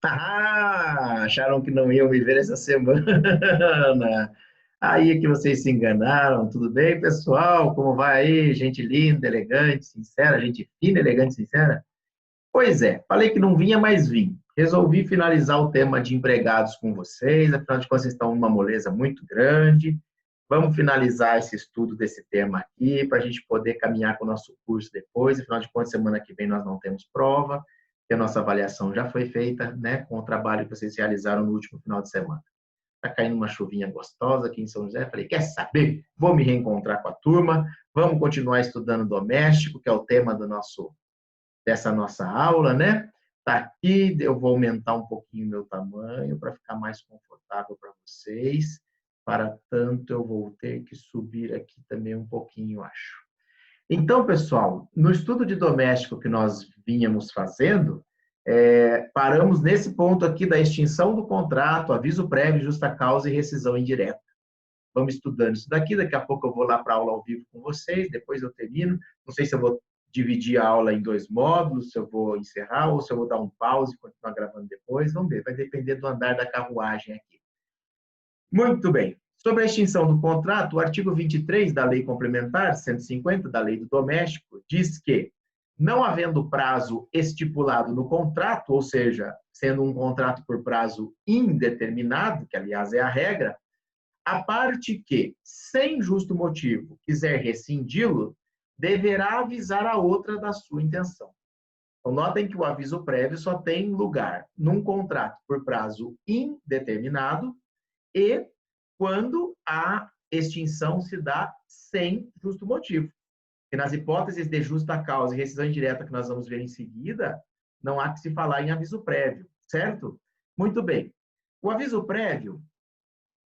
Ah, acharam que não iam me ver essa semana. Aí é que vocês se enganaram. Tudo bem, pessoal? Como vai aí? Gente linda, elegante, sincera, gente fina, elegante, sincera? Pois é, falei que não vinha, mas vim. Resolvi finalizar o tema de empregados com vocês, afinal de contas, vocês estão numa moleza muito grande. Vamos finalizar esse estudo desse tema aqui, para a gente poder caminhar com o nosso curso depois. Afinal de contas, semana que vem nós não temos prova, porque a nossa avaliação já foi feita, né, com o trabalho que vocês realizaram no último final de semana. Está caindo uma chuvinha gostosa aqui em São José. Falei, quer saber? Vou me reencontrar com a turma, vamos continuar estudando doméstico, que é o tema dessa nossa aula, né? Tá aqui, eu vou aumentar um pouquinho o meu tamanho para ficar mais confortável para vocês. Para tanto, eu vou ter que subir aqui também um pouquinho, acho. Então, pessoal, no estudo de doméstico que nós vínhamos fazendo, paramos nesse ponto aqui da extinção do contrato, aviso prévio, justa causa e rescisão indireta. Vamos estudando isso daqui a pouco eu vou lá para a aula ao vivo com vocês, depois eu termino. Não sei se eu vou dividir a aula em dois módulos, se eu vou encerrar ou se eu vou dar um pause e continuar gravando depois. Vamos ver, vai depender do andar da carruagem aqui. Muito bem. Sobre a extinção do contrato, o artigo 23 da Lei Complementar 150 da Lei do Doméstico diz que, não havendo prazo estipulado no contrato, ou seja, sendo um contrato por prazo indeterminado, que aliás é a regra, a parte que, sem justo motivo, quiser rescindi-lo, deverá avisar a outra da sua intenção. Então, notem que o aviso prévio só tem lugar num contrato por prazo indeterminado e quando a extinção se dá sem justo motivo. E nas hipóteses de justa causa e rescisão indireta que nós vamos ver em seguida, não há que se falar em aviso prévio, certo? Muito bem. O aviso prévio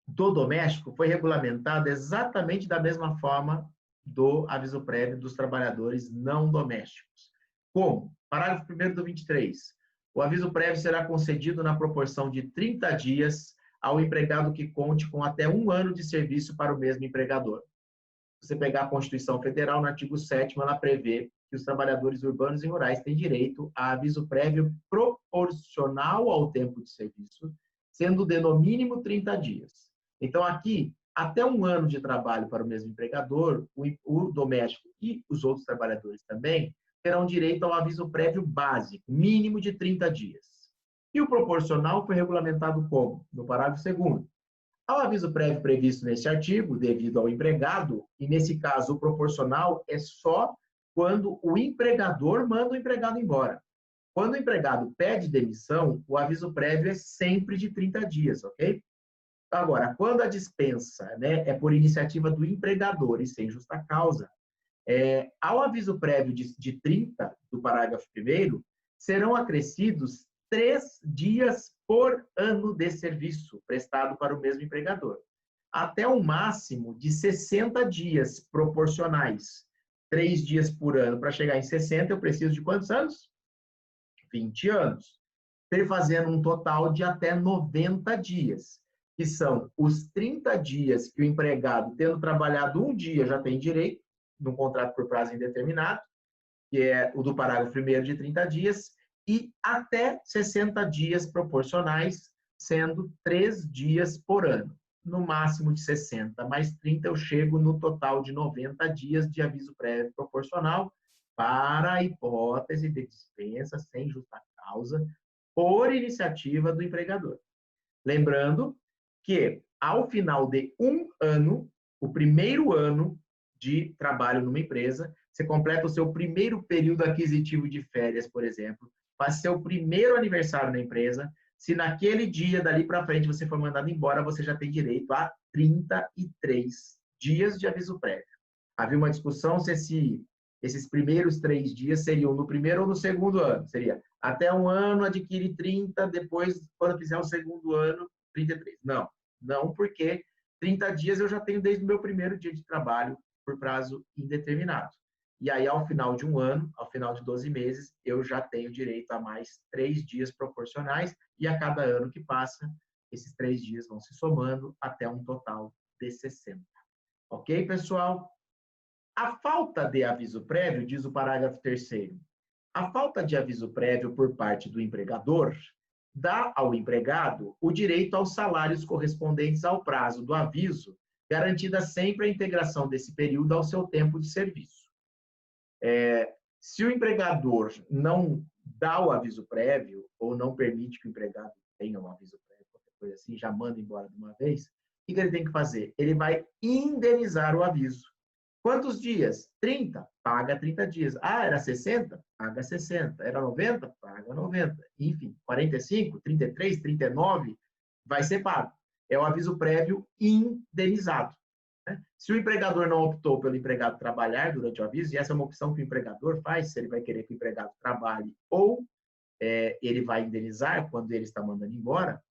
do doméstico foi regulamentado exatamente da mesma forma do aviso prévio dos trabalhadores não domésticos. Como? Parágrafo 1º do 23. O aviso prévio será concedido na proporção de 30 dias ao empregado que conte com até 1 ano de serviço para o mesmo empregador. Se você pegar a Constituição Federal, no artigo 7º, ela prevê que os trabalhadores urbanos e rurais têm direito a aviso prévio proporcional ao tempo de serviço, sendo de no mínimo 30 dias. Então, aqui, até 1 ano de trabalho para o mesmo empregador, o doméstico e os outros trabalhadores também terão direito ao aviso prévio básico, mínimo de 30 dias. E o proporcional foi regulamentado como? No parágrafo 2º. Ao aviso prévio previsto neste artigo, devido ao empregado, e nesse caso o proporcional é só quando o empregador manda o empregado embora. Quando o empregado pede demissão, o aviso prévio é sempre de 30 dias, ok? Agora, quando a dispensa, né, é por iniciativa do empregador e sem justa causa, ao aviso prévio de 30 do parágrafo 1º, serão acrescidos 3 dias por ano de serviço prestado para o mesmo empregador, até um máximo de 60 dias proporcionais. 3 dias por ano para chegar em 60, eu preciso de quantos anos? 20 anos. Fazendo um total de até 90 dias, que são os 30 dias que o empregado, tendo trabalhado um dia, já tem direito, num contrato por prazo indeterminado, que é o do parágrafo 1º de 30 dias, e até 60 dias proporcionais, sendo 3 dias por ano. No máximo de 60 mais 30, eu chego no total de 90 dias de aviso prévio proporcional para a hipótese de dispensa sem justa causa por iniciativa do empregador. Lembrando que, ao final de 1 ano, o primeiro ano de trabalho numa empresa, você completa o seu primeiro período aquisitivo de férias, por exemplo, faz seu primeiro aniversário na empresa, se naquele dia, dali para frente, você for mandado embora, você já tem direito a 33 dias de aviso prévio. Havia uma discussão se esses primeiros 3 dias seriam no primeiro ou no segundo ano. Seria até 1 ano, adquire 30, depois, quando fizer o segundo ano, 33. Não, não, porque 30 dias eu já tenho desde o meu primeiro dia de trabalho por prazo indeterminado. E aí, ao final de 1 ano, ao final de 12 meses, eu já tenho direito a mais 3 dias proporcionais, e a cada ano que passa, esses 3 dias vão se somando até um total de 60. Ok, pessoal? A falta de aviso prévio, diz o parágrafo 3º, a falta de aviso prévio por parte do empregador dá ao empregado o direito aos salários correspondentes ao prazo do aviso, garantida sempre a integração desse período ao seu tempo de serviço. Se o empregador não dá o aviso prévio, ou não permite que o empregado tenha um aviso prévio, qualquer coisa assim, já manda embora de uma vez, o que ele tem que fazer? Ele vai indenizar o aviso. Quantos dias? 30, paga 30 dias. Ah, era 60? Paga 60. Era 90? Paga 90. Enfim, 45, 33, 39, vai ser pago. É o aviso prévio indenizado. Se o empregador não optou pelo empregado trabalhar durante o aviso, e essa é uma opção que o empregador faz, se ele vai querer que o empregado trabalhe ou ele vai indenizar quando ele está mandando embora,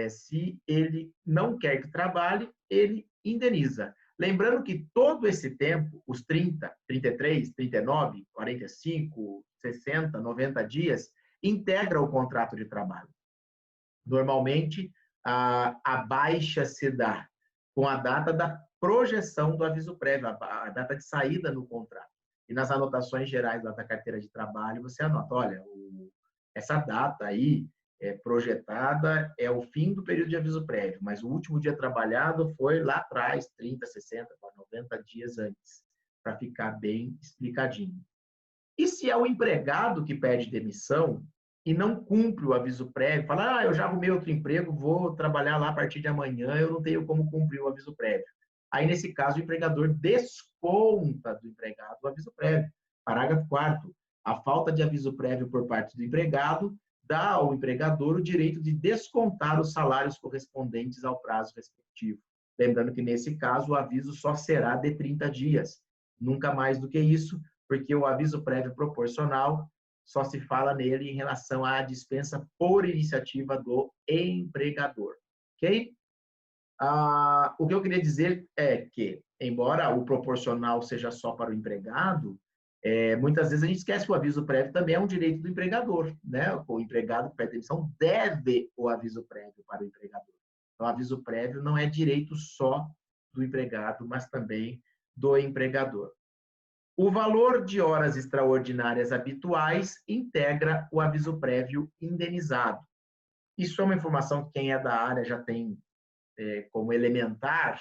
se ele não quer que trabalhe, ele indeniza. Lembrando que todo esse tempo, os 30, 33, 39, 45, 60, 90 dias, integra o contrato de trabalho. Normalmente, a baixa se dá com a data da projeção do aviso prévio, a data de saída no contrato. E nas anotações gerais da carteira de trabalho, você anota, olha, essa data aí projetada é o fim do período de aviso prévio, mas o último dia trabalhado foi lá atrás, 30, 60, 90 dias antes, para ficar bem explicadinho. E se é o empregado que pede demissão e não cumpre o aviso prévio, fala, eu já arrumei outro emprego, vou trabalhar lá a partir de amanhã, eu não tenho como cumprir o aviso prévio. Aí, nesse caso, o empregador desconta do empregado o aviso prévio. Parágrafo 4º. A falta de aviso prévio por parte do empregado dá ao empregador o direito de descontar os salários correspondentes ao prazo respectivo. Lembrando que, nesse caso, o aviso só será de 30 dias. Nunca mais do que isso, porque o aviso prévio proporcional só se fala nele em relação à dispensa por iniciativa do empregador. Ok? O que eu queria dizer é que, embora o proporcional seja só para o empregado, muitas vezes a gente esquece que o aviso prévio também é um direito do empregador, né? O empregado que pede demissão deve o aviso prévio para o empregador. Então, o aviso prévio não é direito só do empregado, mas também do empregador. O valor de horas extraordinárias habituais integra o aviso prévio indenizado. Isso é uma informação que quem é da área já tem como elementar,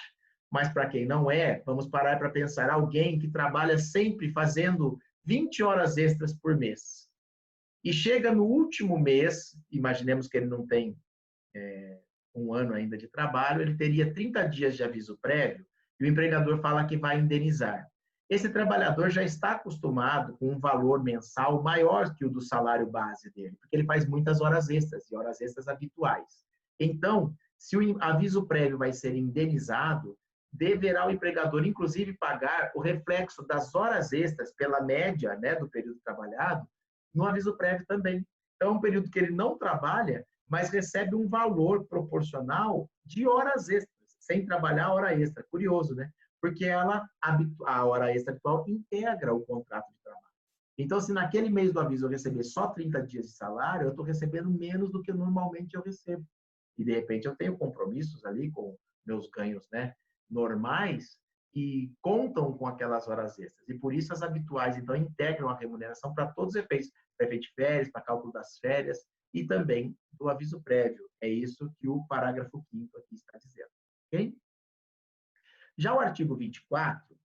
mas para quem não é, vamos parar para pensar. Alguém que trabalha sempre fazendo 20 horas extras por mês e chega no último mês, imaginemos que ele não tem um ano ainda de trabalho, ele teria 30 dias de aviso prévio e o empregador fala que vai indenizar. Esse trabalhador já está acostumado com um valor mensal maior que o do salário base dele, porque ele faz muitas horas extras, e horas extras habituais. Então, se o aviso prévio vai ser indenizado, deverá o empregador, inclusive, pagar o reflexo das horas extras pela média, né, do período trabalhado, no aviso prévio também. Então, é um período que ele não trabalha, mas recebe um valor proporcional de horas extras, sem trabalhar hora extra. Curioso, né? Porque a hora extra atual integra o contrato de trabalho. Então, se naquele mês do aviso eu receber só 30 dias de salário, eu estou recebendo menos do que normalmente eu recebo. E, de repente, eu tenho compromissos ali com meus ganhos, né, normais e contam com aquelas horas extras. E, por isso, as habituais, então, integram a remuneração para todos os efeitos, para efeito de férias, para cálculo das férias e também do aviso prévio. É isso que o parágrafo 5º aqui está dizendo. Ok? Já o artigo 24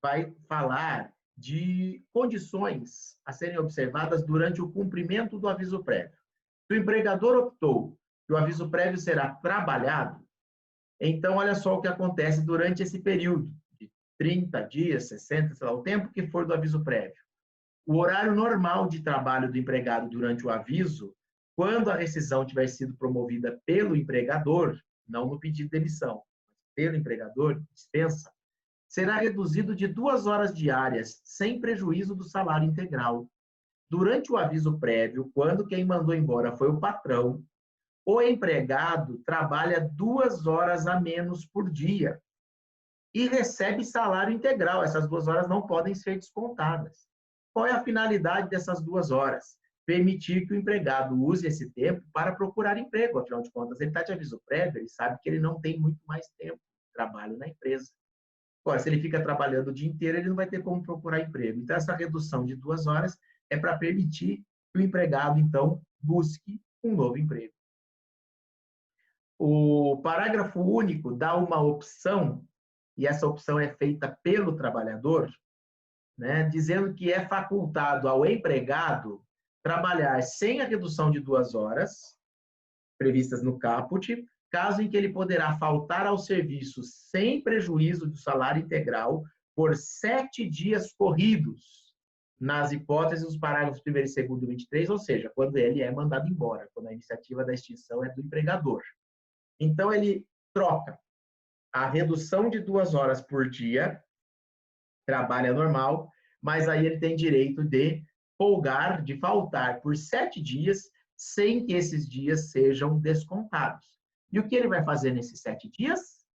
vai falar de condições a serem observadas durante o cumprimento do aviso prévio. Se o empregador optou que o aviso prévio será trabalhado, então olha só o que acontece durante esse período, de 30 dias, 60, sei lá, o tempo que for do aviso prévio. O horário normal de trabalho do empregado durante o aviso, quando a rescisão tiver sido promovida pelo empregador, não no pedido de demissão, pelo empregador, dispensa, será reduzido de 2 horas diárias, sem prejuízo do salário integral. Durante o aviso prévio, quando quem mandou embora foi o patrão, o empregado trabalha 2 horas a menos por dia e recebe salário integral. Essas 2 horas não podem ser descontadas. Qual é a finalidade dessas 2 horas? Permitir que o empregado use esse tempo para procurar emprego. Afinal de contas, ele está de aviso prévio, ele sabe que ele não tem muito mais tempo de trabalho na empresa. Agora, se ele fica trabalhando o dia inteiro, ele não vai ter como procurar emprego. Então, essa redução de 2 horas é para permitir que o empregado, então, busque um novo emprego. O parágrafo único dá uma opção, e essa opção é feita pelo trabalhador, né, dizendo que é facultado ao empregado trabalhar sem a redução de 2 horas, previstas no caput, caso em que ele poderá faltar ao serviço sem prejuízo do salário integral por 7 dias corridos, nas hipóteses dos parágrafos 1º e 2º do 23, ou seja, quando ele é mandado embora, quando a iniciativa da extinção é do empregador. Então, ele troca a redução de 2 horas por dia, trabalha normal, mas aí ele tem direito de folgar, de faltar por 7 dias, sem que esses dias sejam descontados. E o que ele vai fazer nesses 7 dias?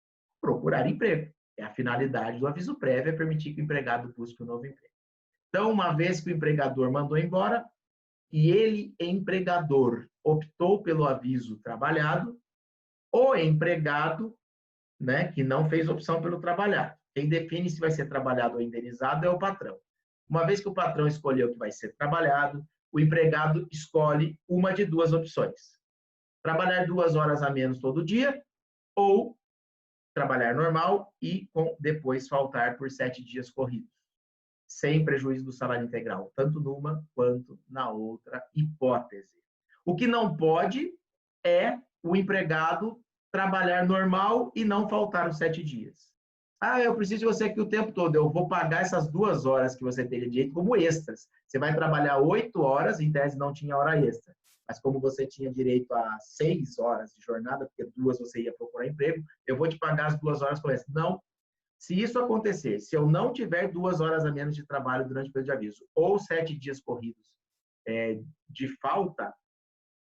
Procurar emprego. É a finalidade do aviso prévio, é permitir que o empregado busque um novo emprego. Então, uma vez que o empregador mandou embora, e ele, empregador, optou pelo aviso trabalhado, o empregado, né, que não fez opção pelo trabalhado. Quem define se vai ser trabalhado ou indenizado é o patrão. Uma vez que o patrão escolheu que vai ser trabalhado, o empregado escolhe uma de 2 opções. Trabalhar 2 horas a menos todo dia ou trabalhar normal e depois faltar por 7 dias corridos, sem prejuízo do salário integral, tanto numa quanto na outra hipótese. O que não pode é o empregado trabalhar normal e não faltar os 7 dias. Ah, eu preciso de você aqui o tempo todo, eu vou pagar essas 2 horas que você teria direito como extras. Você vai trabalhar 8 horas, em tese não tinha hora extra, mas como você tinha direito a 6 horas de jornada, porque 2 você ia procurar emprego, eu vou te pagar as 2 horas com extra. Não. Se isso acontecer, se eu não tiver 2 horas a menos de trabalho durante o período de aviso, ou 7 dias corridos de falta,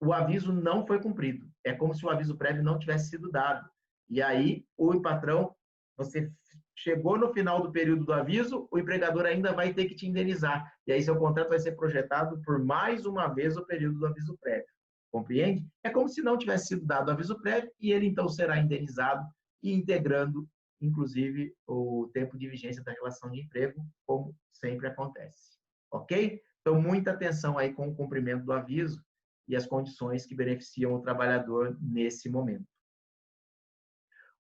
o aviso não foi cumprido. É como se o aviso prévio não tivesse sido dado. E aí, o patrão, você chegou no final do período do aviso, o empregador ainda vai ter que te indenizar. E aí, seu contrato vai ser projetado por mais uma vez o período do aviso prévio. Compreende? É como se não tivesse sido dado o aviso prévio e ele, então, será indenizado e integrando, inclusive, o tempo de vigência da relação de emprego, como sempre acontece. Ok? Então, muita atenção aí com o cumprimento do aviso e as condições que beneficiam o trabalhador nesse momento.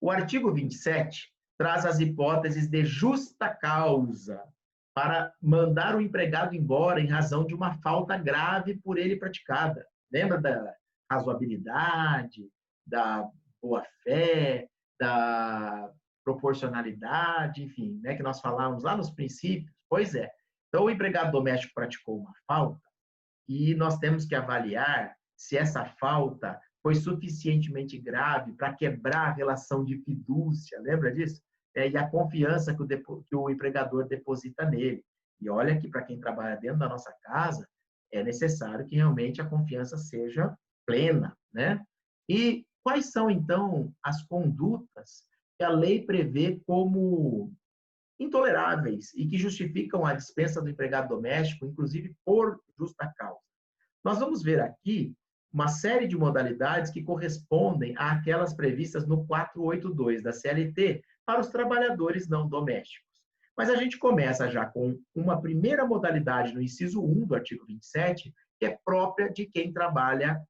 O artigo 27 traz as hipóteses de justa causa para mandar o empregado embora em razão de uma falta grave por ele praticada. Lembra da razoabilidade, da boa-fé, da proporcionalidade, enfim, né, que nós falávamos lá nos princípios? Pois é. Então, o empregado doméstico praticou uma falta, e nós temos que avaliar se essa falta foi suficientemente grave para quebrar a relação de fidúcia, lembra disso? E a confiança que o empregador deposita nele. E olha que para quem trabalha dentro da nossa casa, é necessário que realmente a confiança seja plena, né? E quais são, então, as condutas que a lei prevê como intoleráveis e que justificam a dispensa do empregado doméstico, inclusive por justa causa? Nós vamos ver aqui uma série de modalidades que correspondem àquelas previstas no 482 da CLT para os trabalhadores não domésticos. Mas a gente começa já com uma primeira modalidade no inciso 1 do artigo 27, que é própria de quem trabalha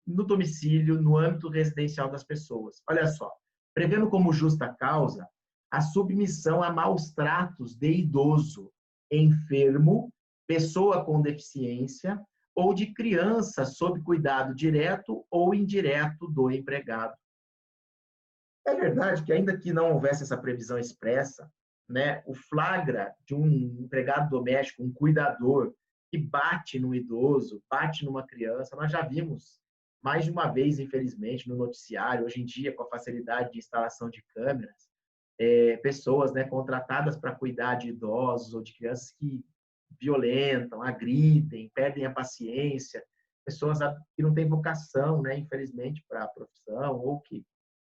no domicílio, no âmbito residencial das pessoas. Olha só, prevendo como justa causa a submissão a maus tratos de idoso, enfermo, pessoa com deficiência ou de criança sob cuidado direto ou indireto do empregado. É verdade que, ainda que não houvesse essa previsão expressa, né, o flagra de um empregado doméstico, um cuidador, que bate no idoso, bate numa criança, nós já vimos mais de uma vez, infelizmente, no noticiário, hoje em dia, com a facilidade de instalação de câmeras, pessoas, né, contratadas para cuidar de idosos ou de crianças que violentam, agridem, perdem a paciência, pessoas que não têm vocação, né, infelizmente, para a profissão, ou que,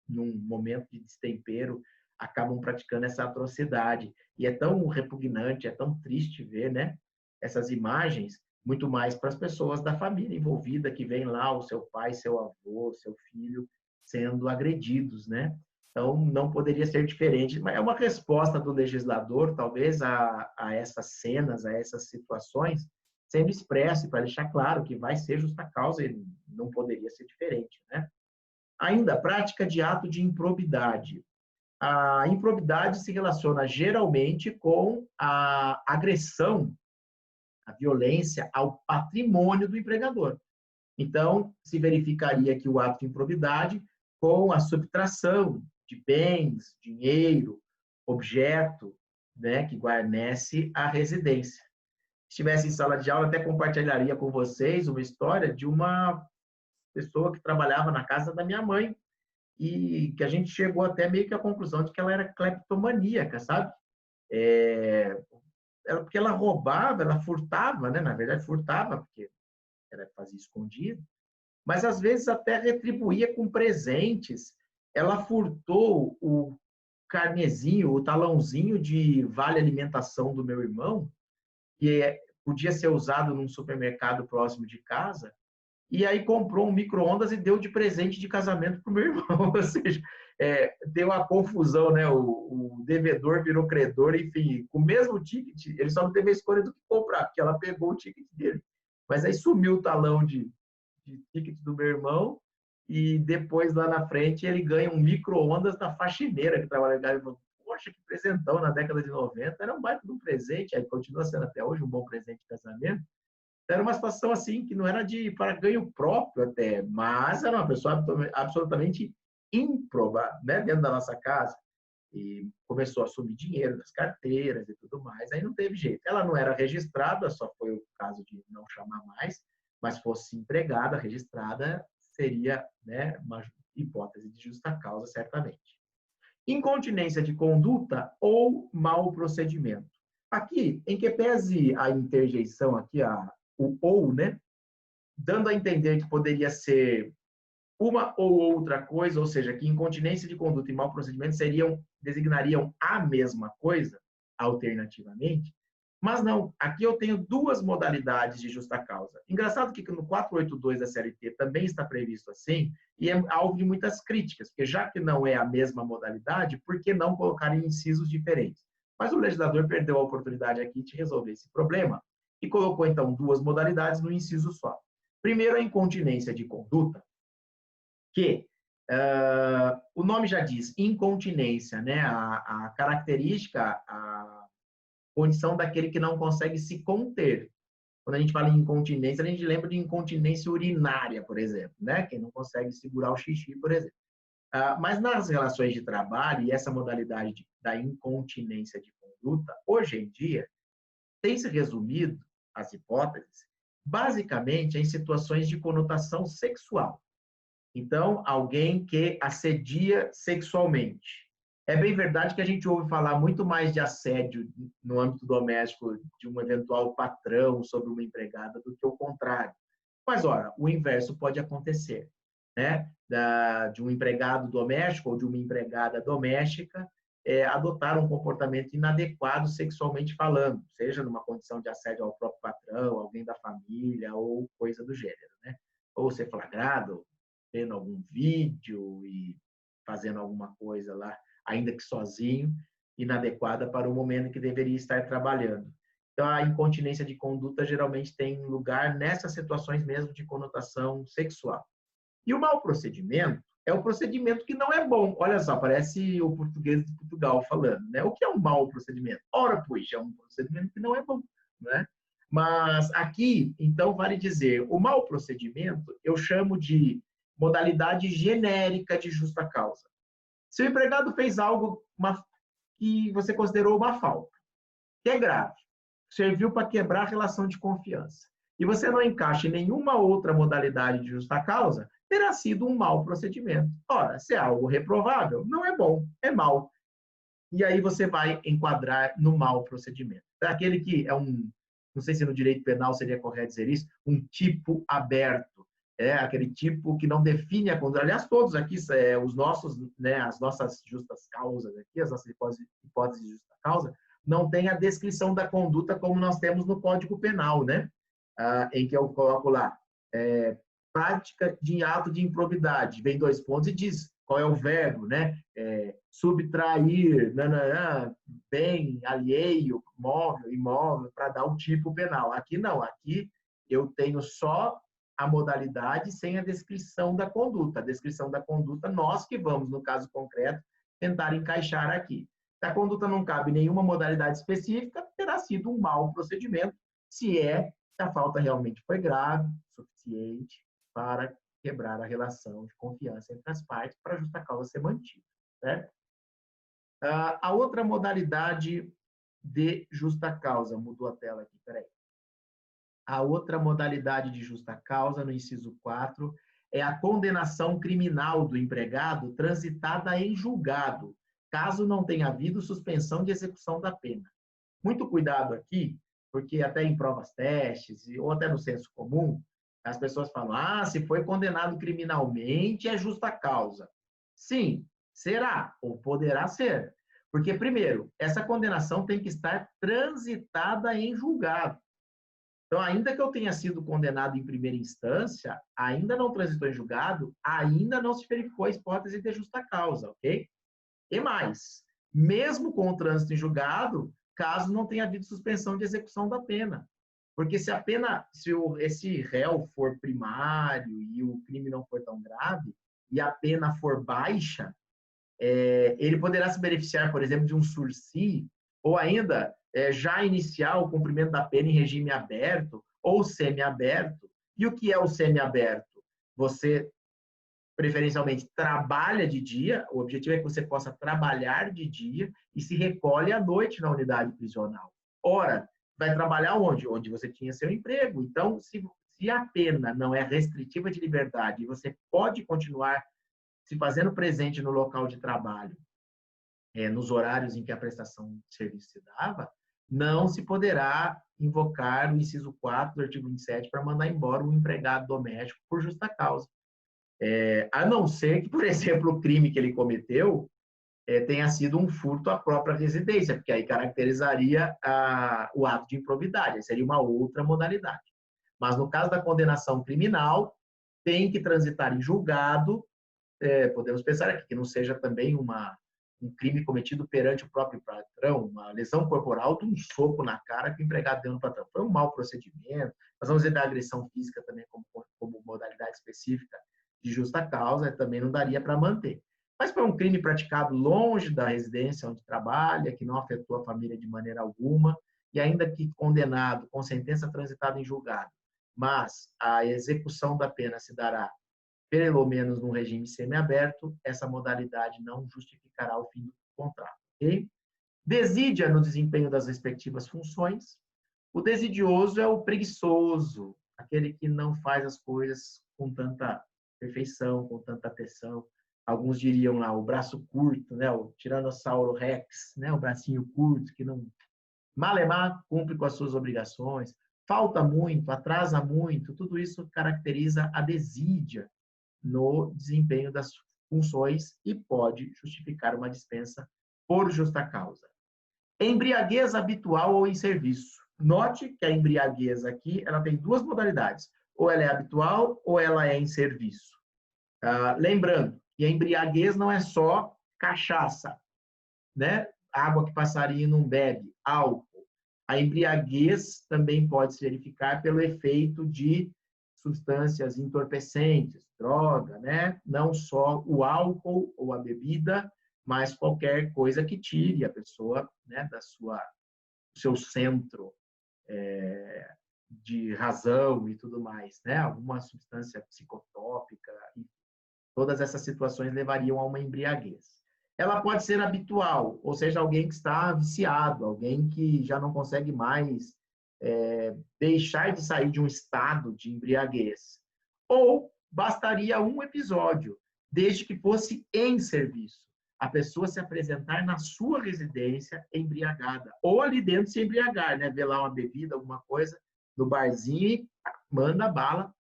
num momento de destempero, acabam praticando essa atrocidade. E é tão repugnante, é tão triste ver, né, essas imagens, muito mais para as pessoas da família envolvida, que vem lá o seu pai, seu avô, seu filho, sendo agredidos, né? Então, não poderia ser diferente, mas é uma resposta do legislador, talvez, a essas cenas, a essas situações, sendo expresso para deixar claro que vai ser justa causa e não poderia ser diferente, né? Ainda, prática de ato de improbidade. A improbidade se relaciona geralmente com a agressão, a violência ao patrimônio do empregador. Então, se verificaria que o ato de improbidade com a subtração de bens, dinheiro, objeto, né, que guarnece a residência. Se estivesse em sala de aula, até compartilharia com vocês uma história de uma pessoa que trabalhava na casa da minha mãe e que a gente chegou até meio que à conclusão de que ela era cleptomaníaca, sabe? É, porque ela roubava, ela furtava, né? Na verdade, furtava, porque ela fazia escondido, mas às vezes até retribuía com presentes. Ela furtou o carnezinho, o talãozinho de vale alimentação do meu irmão, que podia ser usado num supermercado próximo de casa, e aí comprou um micro-ondas e deu de presente de casamento para o meu irmão. Ou seja, deu a confusão, né? O devedor virou credor, enfim, com o mesmo ticket, ele só não teve a escolha do que comprar, porque ela pegou o ticket dele. Mas aí sumiu o talão de ticket do meu irmão, e depois, lá na frente, ele ganha um micro-ondas da faxineira que trabalha em casa. Ele falou, poxa, que presentão na década de 90, era um baita de um presente, aí continua sendo até hoje um bom presente de casamento. Era uma situação assim que não era para ganho próprio até, mas era uma pessoa absolutamente ímproba, né, dentro da nossa casa. E começou a assumir dinheiro das carteiras e tudo mais, aí não teve jeito. Ela não era registrada, só foi o caso de não chamar mais, mas fosse empregada, registrada, seria, né, uma hipótese de justa causa, certamente. Incontinência de conduta ou mau procedimento. Aqui, em que pese a interjeição aqui, o ou, né, dando a entender que poderia ser uma ou outra coisa, ou seja, que incontinência de conduta e mau procedimento designariam a mesma coisa, alternativamente, mas não, aqui eu tenho duas modalidades de justa causa. Engraçado que no 482 da CLT também está previsto assim, e é alvo de muitas críticas, porque já que não é a mesma modalidade, por que não colocar em incisos diferentes? Mas o legislador perdeu a oportunidade aqui de resolver esse problema e colocou, então, duas modalidades no inciso só. Primeiro, a incontinência de conduta, que o nome já diz, incontinência, né? A característica, a condição daquele que não consegue se conter. Quando a gente fala em incontinência, a gente lembra de incontinência urinária, por exemplo, né? Quem não consegue segurar o xixi, por exemplo. Mas nas relações de trabalho, e essa modalidade da incontinência de conduta, hoje em dia, tem se resumido as hipóteses, basicamente em situações de conotação sexual. Então, alguém que assedia sexualmente. É bem verdade que a gente ouve falar muito mais de assédio no âmbito doméstico de um eventual patrão sobre uma empregada do que o contrário. Mas, ora, o inverso pode acontecer, né? De um empregado doméstico ou de uma empregada doméstica adotar um comportamento inadequado sexualmente falando, seja numa condição de assédio ao próprio patrão, alguém da família ou coisa do gênero, né? Ou ser flagrado, vendo algum vídeo e fazendo alguma coisa lá, ainda que sozinho, inadequada para o momento em que deveria estar trabalhando. Então, a incontinência de conduta geralmente tem lugar nessas situações mesmo de conotação sexual. E o mau procedimento é o procedimento que não é bom. Olha só, parece o português de Portugal falando, né? O que é um mau procedimento? Ora, pois, é um procedimento que não é bom, né? Mas aqui, então, vale dizer, o mau procedimento eu chamo de modalidade genérica de justa causa. Se o empregado fez algo que você considerou uma falta, que é grave, serviu para quebrar a relação de confiança, e você não encaixa em nenhuma outra modalidade de justa causa, terá sido um mau procedimento. Ora, se é algo reprovável, não é bom, é mau. E aí você vai enquadrar no mau procedimento. É aquele que é não sei se no direito penal seria correto dizer isso, um tipo aberto. É aquele tipo que não define a conduta. Aliás, todos aqui, os nossos, né, as nossas justas causas aqui, as nossas hipóteses de justa causa, não tem a descrição da conduta como nós temos no Código Penal, né? Em que eu coloco lá, prática de ato de improbidade, vem 2 pontos e diz qual é o verbo, né? Subtrair, bem, alheio, móvel, imóvel, para dar o tipo penal. Aqui não, aqui eu tenho só a modalidade sem a descrição da conduta. A descrição da conduta, nós que vamos, no caso concreto, tentar encaixar aqui. Se a conduta não cabe em nenhuma modalidade específica, terá sido um mau procedimento, se a falta realmente foi grave, suficiente para quebrar a relação de confiança entre as partes para a justa causa ser mantida. Certo? A outra modalidade de justa causa, mudou a tela aqui, peraí. A outra modalidade de justa causa, no inciso 4, é a condenação criminal do empregado transitada em julgado, caso não tenha havido suspensão de execução da pena. Muito cuidado aqui, porque até em provas testes, ou até no senso comum, as pessoas falam, se foi condenado criminalmente, é justa causa. Sim, será, ou poderá ser. Porque, primeiro, essa condenação tem que estar transitada em julgado. Então, ainda que eu tenha sido condenado em primeira instância, ainda não transitou em julgado, ainda não se verificou a hipótese de justa causa, ok? E mais, mesmo com o trânsito em julgado, caso não tenha havido suspensão de execução da pena. Porque se a pena, esse réu for primário e o crime não for tão grave, e a pena for baixa, ele poderá se beneficiar, por exemplo, de um sursi, ou ainda já iniciar o cumprimento da pena em regime aberto ou semiaberto. E o que é o semiaberto? Você, preferencialmente, trabalha de dia, o objetivo é que você possa trabalhar de dia e se recolhe à noite na unidade prisional. Ora, vai trabalhar onde? Onde você tinha seu emprego. Então, se a pena não é restritiva de liberdade e você pode continuar se fazendo presente no local de trabalho, nos horários em que a prestação de serviço se dava, não se poderá invocar o inciso 4 do artigo 27 para mandar embora um empregado doméstico por justa causa. A não ser que, por exemplo, o crime que ele cometeu tenha sido um furto à própria residência, porque aí caracterizaria o ato de improbidade, seria uma outra modalidade. Mas no caso da condenação criminal, tem que transitar em julgado, podemos pensar aqui que não seja também um crime cometido perante o próprio patrão, uma lesão corporal de um soco na cara que o empregado deu no patrão. Foi um mau procedimento, nós vamos dizer da agressão física também como modalidade específica de justa causa, também não daria para manter. Mas foi um crime praticado longe da residência onde trabalha, que não afetou a família de maneira alguma, e ainda que condenado com sentença transitada em julgado, mas a execução da pena se dará pelo menos num regime semiaberto, essa modalidade não justificará o fim do contrato. Okay? Desídia no desempenho das respectivas funções. O desidioso é o preguiçoso, aquele que não faz as coisas com tanta perfeição, com tanta atenção. Alguns diriam lá o braço curto, né? O Tiranossauro Rex, né? O bracinho curto, que não malemar cumpre com as suas obrigações, falta muito, atrasa muito, tudo isso caracteriza a desídia no desempenho das funções e pode justificar uma dispensa por justa causa. Embriaguez habitual ou em serviço. Note que a embriaguez aqui ela tem duas modalidades, ou ela é habitual ou ela é em serviço. Lembrando que a embriaguez não é só cachaça, né? Água que passarinho não bebe, álcool. A embriaguez também pode se verificar pelo efeito de substâncias entorpecentes, droga, né? Não só o álcool ou a bebida, mas qualquer coisa que tire a pessoa, né, do seu centro de razão e tudo mais, né? Alguma substância psicotópica, e todas essas situações levariam a uma embriaguez. Ela pode ser habitual, ou seja, alguém que está viciado, alguém que já não consegue mais deixar de sair de um estado de embriaguez. Ou bastaria um episódio, desde que fosse em serviço. A pessoa se apresentar na sua residência embriagada, ou ali dentro se embriagar, né? Ver lá uma bebida, alguma coisa, no barzinho e manda bala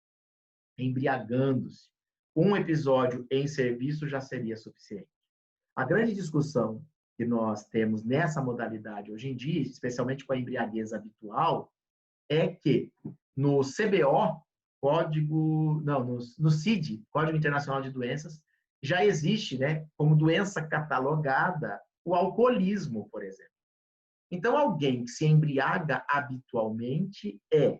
embriagando-se. Um episódio em serviço já seria suficiente. A grande discussão que nós temos nessa modalidade hoje em dia, especialmente com a embriaguez habitual, é que no CBO, no CID, Código Internacional de Doenças, já existe, né, como doença catalogada o alcoolismo, por exemplo. Então, alguém que se embriaga habitualmente é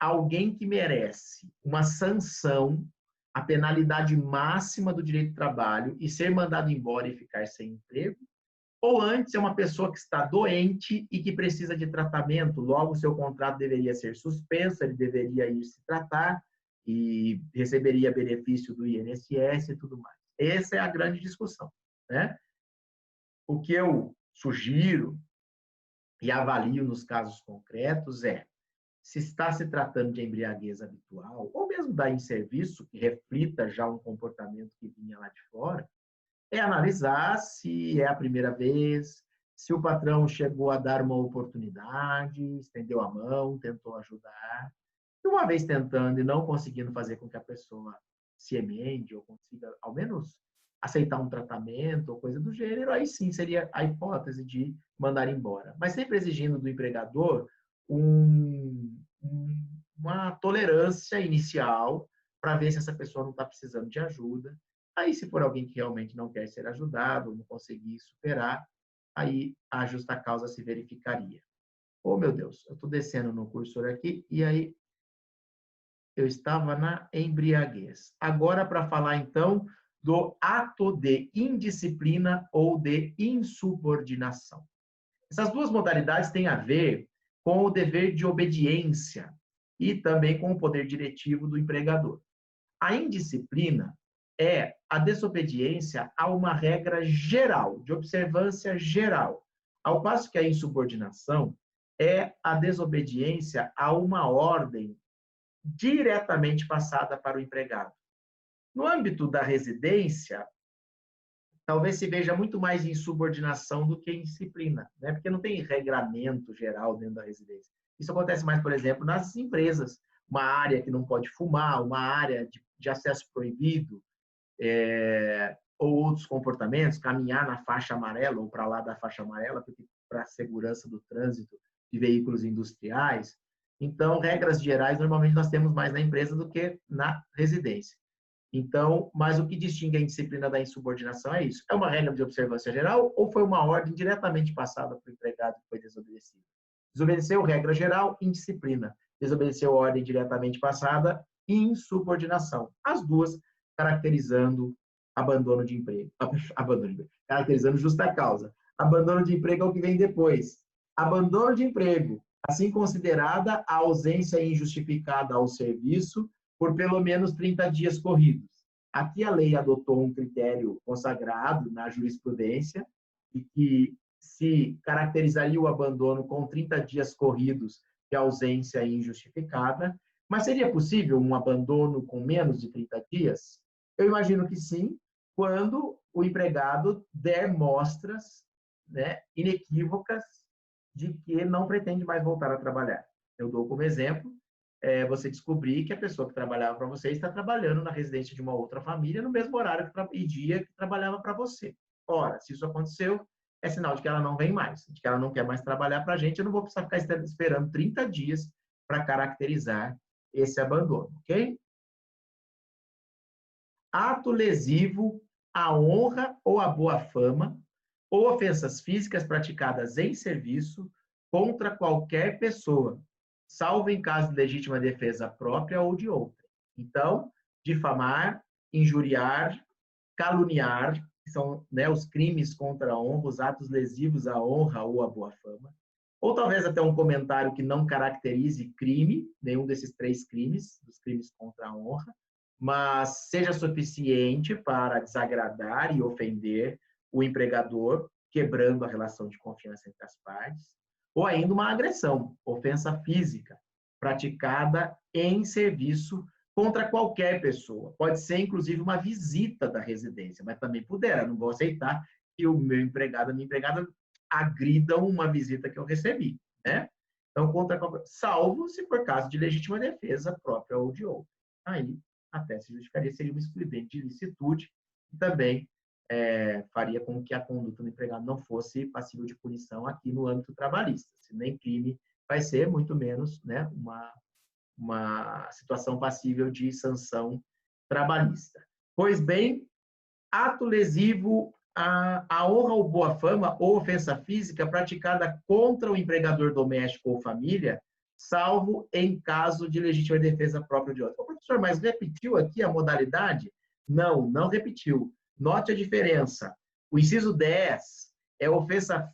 alguém que merece uma sanção, a penalidade máxima do direito do trabalho e ser mandado embora e ficar sem emprego, ou antes é uma pessoa que está doente e que precisa de tratamento, logo seu contrato deveria ser suspenso, ele deveria ir se tratar e receberia benefício do INSS e tudo mais. Essa é a grande discussão, né? O que eu sugiro e avalio nos casos concretos é se está se tratando de embriaguez habitual, ou mesmo da inserviço, que reflita já um comportamento que vinha lá de fora, é analisar se é a primeira vez, se o patrão chegou a dar uma oportunidade, estendeu a mão, tentou ajudar. E uma vez tentando e não conseguindo fazer com que a pessoa se emende ou consiga, ao menos, aceitar um tratamento ou coisa do gênero, aí sim seria a hipótese de mandar embora. Mas sempre exigindo do empregador uma tolerância inicial para ver se essa pessoa não está precisando de ajuda. Aí, se for alguém que realmente não quer ser ajudado, não conseguir superar, aí a justa causa se verificaria. Oh, meu Deus, eu estou descendo no cursor aqui e aí eu estava na embriaguez. Agora, para falar, então, do ato de indisciplina ou de insubordinação. Essas duas modalidades têm a ver com o dever de obediência e também com o poder diretivo do empregador. A indisciplina é a desobediência a uma regra geral, de observância geral, ao passo que a insubordinação é a desobediência a uma ordem diretamente passada para o empregado. No âmbito da residência, talvez se veja muito mais insubordinação do que indisciplina, né? Porque não tem regramento geral dentro da residência. Isso acontece mais, por exemplo, nas empresas, uma área que não pode fumar, uma área de acesso proibido, ou outros comportamentos, caminhar na faixa amarela ou para lá da faixa amarela, para a segurança do trânsito de veículos industriais. Então, regras gerais, normalmente nós temos mais na empresa do que na residência. Então, mas o que distingue a indisciplina da insubordinação é isso. É uma regra de observância geral ou foi uma ordem diretamente passada para o empregado que foi desobedecido? Desobedeceu regra geral, indisciplina. Desobedeceu ordem diretamente passada, insubordinação. As duas caracterizando abandono de emprego. Abandono de emprego. Caracterizando justa causa. Abandono de emprego é o que vem depois. Abandono de emprego, assim considerada a ausência injustificada ao serviço por pelo menos 30 dias corridos. Aqui a lei adotou um critério consagrado na jurisprudência e que se caracterizaria o abandono com 30 dias corridos de ausência injustificada, mas seria possível um abandono com menos de 30 dias? Eu imagino que sim, quando o empregado der mostras, né, inequívocas de que não pretende mais voltar a trabalhar. Eu dou como exemplo você descobrir que a pessoa que trabalhava para você está trabalhando na residência de uma outra família no mesmo horário e dia que trabalhava para você. Ora, se isso aconteceu, é sinal de que ela não vem mais, de que ela não quer mais trabalhar para a gente, eu não vou precisar ficar esperando 30 dias para caracterizar esse abandono, ok? Ato lesivo à honra ou à boa fama, ou ofensas físicas praticadas em serviço contra qualquer pessoa, salvo em caso de legítima defesa própria ou de outra. Então, difamar, injuriar, caluniar, que são, né, os crimes contra a honra, os atos lesivos à honra ou à boa fama, ou talvez até um comentário que não caracterize crime, nenhum desses três crimes, dos crimes contra a honra, mas seja suficiente para desagradar e ofender o empregador, quebrando a relação de confiança entre as partes, ou ainda uma agressão, ofensa física, praticada em serviço contra qualquer pessoa. Pode ser, inclusive, uma visita da residência, mas também puder. Eu não vou aceitar que o meu empregado, a minha empregada, agridam uma visita que eu recebi, né? Então, contra qualquer... salvo se for caso de legítima defesa própria ou de outra. Aí, até se justificaria, seria uma excludente de licitude e também faria com que a conduta do empregado não fosse passível de punição aqui no âmbito trabalhista. Se nem crime vai ser, muito menos, né, uma situação passível de sanção trabalhista. Pois bem, ato lesivo à honra ou boa fama ou ofensa física praticada contra o empregador doméstico ou família salvo em caso de legítima defesa própria de outro. Professor, mas repetiu aqui a modalidade? Não, não repetiu. Note a diferença. O inciso 10 é ofensa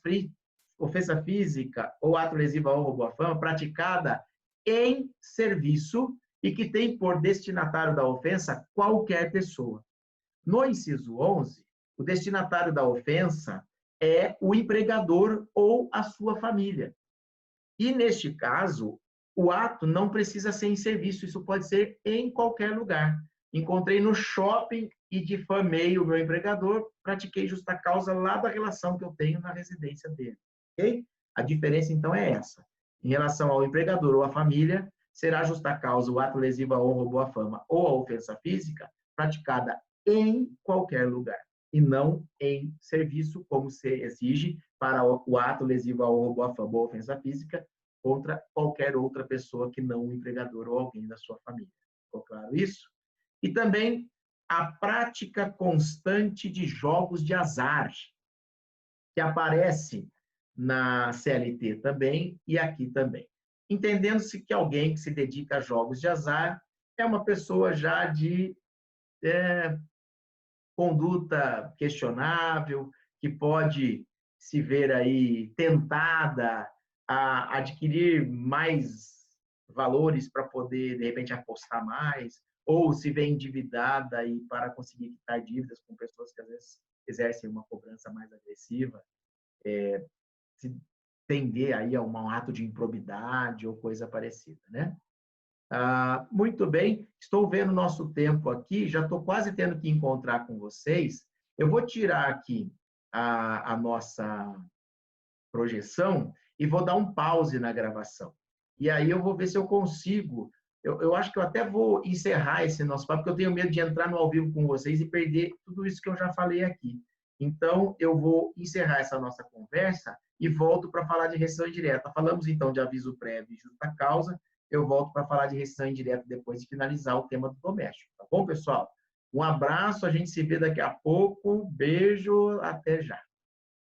física ou ato lesivo à honra ou boa fama praticada em serviço e que tem por destinatário da ofensa qualquer pessoa. No inciso 11, o destinatário da ofensa é o empregador ou a sua família. E, neste caso, o ato não precisa ser em serviço, isso pode ser em qualquer lugar. Encontrei no shopping e difamei o meu empregador, pratiquei justa causa lá da relação que eu tenho na residência dele. Ok? A diferença, então, é essa. Em relação ao empregador ou à família, será justa causa o ato lesivo à honra ou boa fama ou a ofensa física praticada em qualquer lugar e não em serviço, como se exige para o ato lesivo à honra ou boa fama ou ofensa física contra qualquer outra pessoa que não o empregador ou alguém da sua família. Ficou claro isso? E também a prática constante de jogos de azar, que aparece na CLT também e aqui também. Entendendo-se que alguém que se dedica a jogos de azar é uma pessoa já de conduta questionável, que pode se ver aí tentada a adquirir mais valores para poder, de repente, apostar mais, ou se vê endividada e para conseguir quitar dívidas com pessoas que, às vezes, exercem uma cobrança mais agressiva, se tender aí a um ato de improbidade ou coisa parecida, né? Muito bem, estou vendo nosso tempo aqui, já estou quase tendo que encontrar com vocês. Eu vou tirar aqui a nossa projeção e vou dar um pause na gravação. E aí eu vou ver se eu consigo. Eu acho que eu até vou encerrar esse nosso papo, porque eu tenho medo de entrar no ao vivo com vocês e perder tudo isso que eu já falei aqui. Então, eu vou encerrar essa nossa conversa e volto para falar de rescisão indireta. Falamos, então, de aviso prévio e justa causa. Eu volto para falar de rescisão indireta depois de finalizar o tema do doméstico. Tá bom, pessoal? Um abraço, a gente se vê daqui a pouco. Beijo, até já.